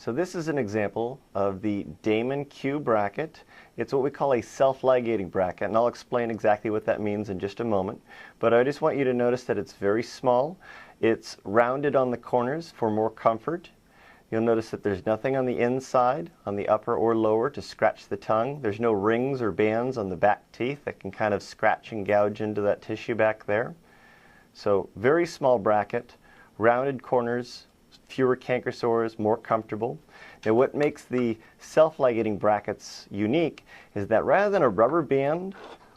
So this is an example of the Damon Q bracket. It's what we call a self-ligating bracket, and I'll explain exactly what that means in just a moment. But I just want you to notice that it's very small. It's rounded on the corners for more comfort. You'll notice that there's nothing on the inside, on the upper or lower, to scratch the tongue. There's no rings or bands on the back teeth that can kind of scratch and gouge into that tissue back there. So very small bracket, rounded corners, fewer canker sores, more comfortable. Now what makes the self-ligating brackets unique is that rather than a rubber band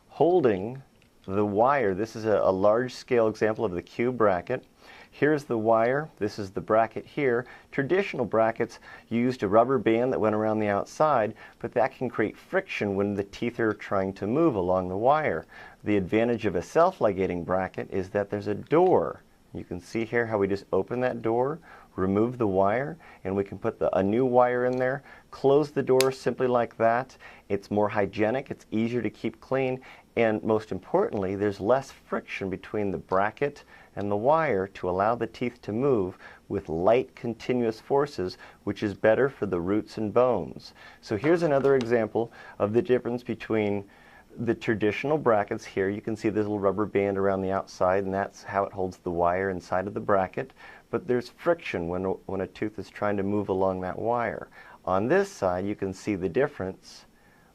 holding the wire, this is a large scale example of the Q bracket. Here's the wire, this is the bracket here. Traditional brackets used a rubber band that went around the outside, but that can create friction when the teeth are trying to move along the wire. The advantage of a self-ligating bracket is that there's a door. You can see here how we just open that door, remove the wire, and we can put a new wire in there, close the door simply like that. It's more hygienic, it's easier to keep clean, and most importantly, there's less friction between the bracket and the wire to allow the teeth to move with light continuous forces, which is better for the roots and bones. So here's another example of the difference between the traditional brackets. Here you can see there's a little rubber band around the outside, and that's how it holds the wire inside of the bracket. But there's friction when a tooth is trying to move along that wire. On this side you can see the difference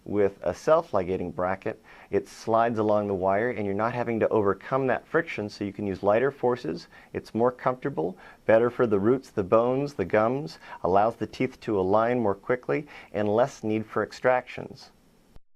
with a self-ligating bracket. It slides along the wire and you're not having to overcome that friction, so you can use lighter forces. It's more comfortable, better for the roots, the bones, the gums, allows the teeth to align more quickly, and less need for extractions.